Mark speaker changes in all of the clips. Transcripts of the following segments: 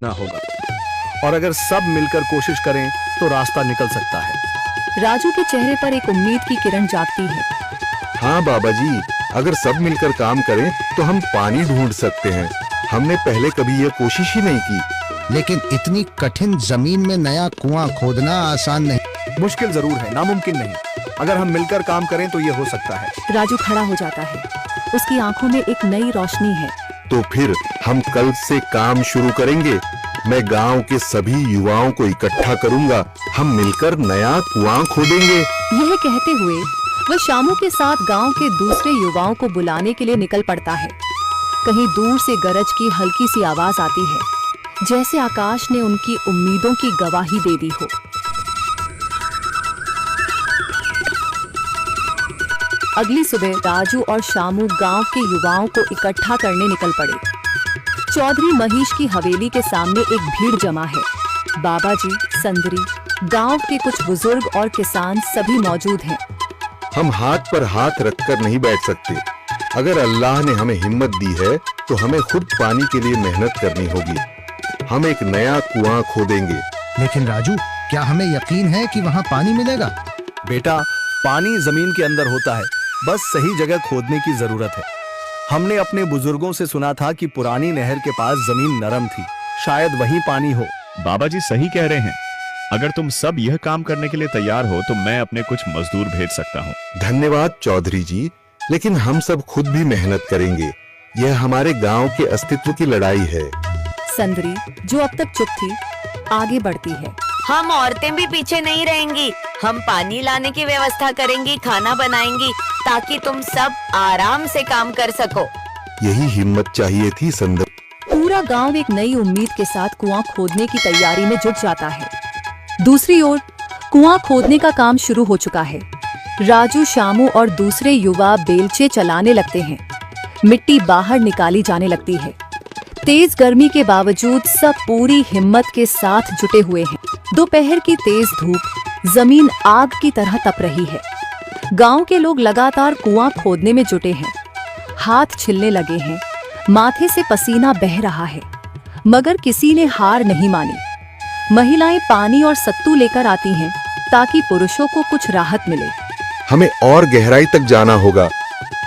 Speaker 1: ना होगा, और अगर सब मिलकर कोशिश करें तो रास्ता निकल सकता है।
Speaker 2: राजू के चेहरे पर एक उम्मीद की किरण जागती है।
Speaker 3: हाँ बाबा जी, अगर सब मिलकर काम करें तो हम पानी ढूंढ सकते हैं। हमने पहले कभी यह कोशिश ही नहीं की।
Speaker 4: लेकिन इतनी कठिन जमीन में नया कुआं खोदना आसान नहीं।
Speaker 1: मुश्किल जरूर है, नामुमकिन नहीं। अगर हम मिलकर काम करें तो ये हो सकता है।
Speaker 2: राजू खड़ा हो जाता है, उसकी आंखों में एक नई रोशनी है।
Speaker 3: तो फिर हम कल से काम शुरू करेंगे। मैं गांव के सभी युवाओं को इकट्ठा करूंगा। हम मिलकर नया कुआं खोदेंगे।
Speaker 2: यह कहते हुए वह शामू के साथ गांव के दूसरे युवाओं को बुलाने के लिए निकल पड़ता है। कहीं दूर से गरज की हल्की सी आवाज आती है, जैसे आकाश ने उनकी उम्मीदों की गवाही दे दी हो। अगली सुबह राजू और शामू गांव के युवाओं को इकट्ठा करने निकल पड़े। चौधरी महेश की हवेली के सामने एक भीड़ जमा है। बाबा जी, संदरी, गांव के कुछ बुजुर्ग और किसान सभी मौजूद हैं।
Speaker 3: हम हाथ पर हाथ रखकर नहीं बैठ सकते। अगर अल्लाह ने हमें हिम्मत दी है तो हमें खुद पानी के लिए मेहनत करनी होगी। हम एक नया कुआं खोदेंगे।
Speaker 4: लेकिन राजू, क्या हमें यकीन है कि वहाँ पानी मिलेगा?
Speaker 1: बेटा, पानी जमीन के अंदर होता है, बस सही जगह खोदने की जरूरत है। हमने अपने बुजुर्गों से सुना था कि पुरानी नहर के पास जमीन नरम थी, शायद वहीं पानी हो।
Speaker 5: बाबा जी सही कह रहे हैं। अगर तुम सब यह काम करने के लिए तैयार हो तो मैं अपने कुछ मजदूर भेज सकता हूँ।
Speaker 3: धन्यवाद चौधरी जी, लेकिन हम सब खुद भी मेहनत करेंगे। यह हमारे गांव के अस्तित्व की लड़ाई है।
Speaker 2: संदरी, जो अब तक चुप थी, आगे बढ़ती है।
Speaker 6: हम औरतें भी पीछे नहीं रहेंगी। हम पानी लाने की व्यवस्था करेंगी, खाना बनाएंगी, ताकि तुम सब आराम से काम कर सको।
Speaker 3: यही हिम्मत चाहिए थी संदर।
Speaker 2: पूरा गांव एक नई उम्मीद के साथ कुआं खोदने की तैयारी में जुट जाता है। दूसरी ओर कुआं खोदने का काम शुरू हो चुका है। राजू, शामू और दूसरे युवा बेलचे चलाने लगते हैं। मिट्टी बाहर निकाली जाने लगती है। तेज गर्मी के बावजूद सब पूरी हिम्मत के साथ जुटे हुए हैं। दोपहर की तेज धूप जमीन आग की तरह तप रही है। गांव के लोग लगातार कुआं खोदने में जुटे हैं। हाथ छिलने लगे हैं, माथे से पसीना बह रहा है, मगर किसी ने हार नहीं मानी। महिलाएं पानी और सत्तू लेकर आती हैं ताकि पुरुषों को कुछ राहत मिले।
Speaker 3: हमें और गहराई तक जाना होगा।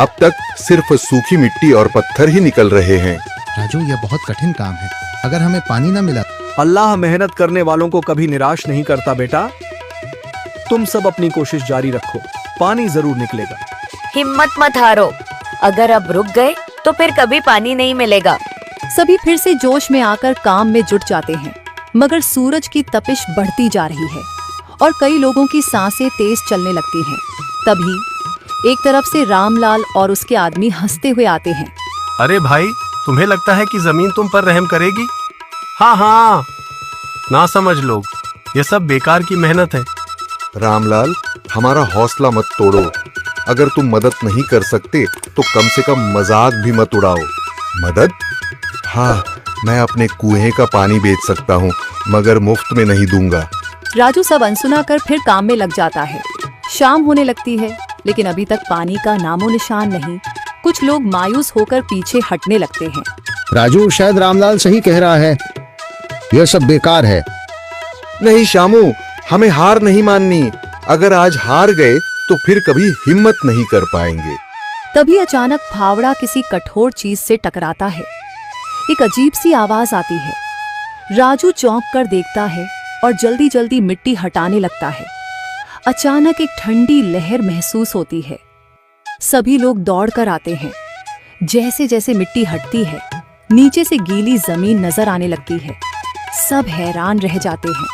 Speaker 3: अब तक सिर्फ सूखी मिट्टी और पत्थर ही निकल रहे हैं।
Speaker 4: राजू, यह बहुत कठिन काम है। अगर हमें पानी न मिला।
Speaker 1: अल्लाह मेहनत करने वालों को कभी निराश नहीं करता बेटा। तुम सब अपनी कोशिश जारी रखो, पानी जरूर निकलेगा।
Speaker 6: हिम्मत मत हारो। अगर अब रुक गए तो फिर कभी पानी नहीं मिलेगा।
Speaker 2: सभी फिर से जोश में आकर काम में जुट जाते हैं, मगर सूरज की तपिश बढ़ती जा रही है और कई लोगों की सांसें तेज चलने लगती हैं। तभी एक तरफ से रामलाल और उसके आदमी हंसते हुए आते हैं।
Speaker 7: अरे भाई, तुम्हें लगता है कि जमीन तुम पर रहम करेगी? हाँ हाँ, ना समझ लोग, ये सब बेकार की मेहनत है।
Speaker 3: रामलाल, हमारा हौसला मत तोड़ो। अगर तुम मदद नहीं कर सकते तो कम से कम मजाक भी मत उड़ाओ। मदद? हाँ, मैं अपने कुएं का पानी बेच सकता हूँ, मगर मुफ्त में नहीं दूंगा।
Speaker 2: राजू सब अनसुना कर फिर काम में लग जाता है। शाम होने लगती है, लेकिन अभी तक पानी का नामो निशान नहीं। कुछ लोग मायूस होकर पीछे हटने लगते हैं।
Speaker 4: राजू, शायद रामलाल सही कह रहा है, यह सब बेकार है।
Speaker 3: नहीं शामू, हमें हार नहीं माननी। अगर आज हार गए तो फिर कभी हिम्मत नहीं कर पाएंगे।
Speaker 2: तभी अचानक फावड़ा किसी कठोर चीज से टकराता है। एक अजीब सी आवाज आती है। राजू चौंक कर देखता है और जल्दी जल्दी मिट्टी हटाने लगता है। अचानक एक ठंडी लहर महसूस होती है। सभी लोग दौड़कर आते हैं। जैसे जैसे मिट्टी हटती है, नीचे से गीली जमीन नजर आने लगती है। सब हैरान रह जाते हैं।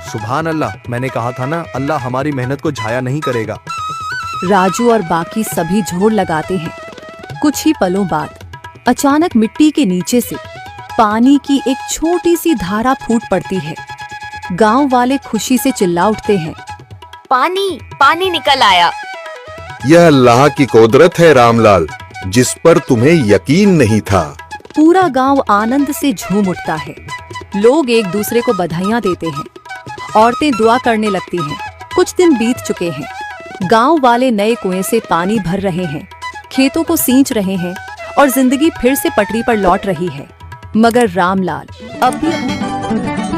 Speaker 1: सुभान अल्लाह, मैंने कहा था ना, अल्लाह हमारी मेहनत को जाया नहीं करेगा।
Speaker 2: राजू और बाकी सभी जोर लगाते हैं। कुछ ही पलों बाद अचानक मिट्टी के नीचे से पानी की एक छोटी सी धारा फूट पड़ती है। गांव वाले खुशी से चिल्ला उठते हैं।
Speaker 6: पानी पानी निकल आया।
Speaker 3: यह अल्लाह की कुदरत है रामलाल, जिस पर तुम्हें यकीन नहीं था।
Speaker 2: पूरा गांव आनंद से झूम उठता है। लोग एक दूसरे को बधाइयां देते हैं। औरतें दुआ करने लगती हैं। कुछ दिन बीत चुके हैं। गांव वाले नए कुएं से पानी भर रहे हैं, खेतों को सींच रहे हैं और जिंदगी फिर से पटरी पर लौट रही है। मगर रामलाल अब भी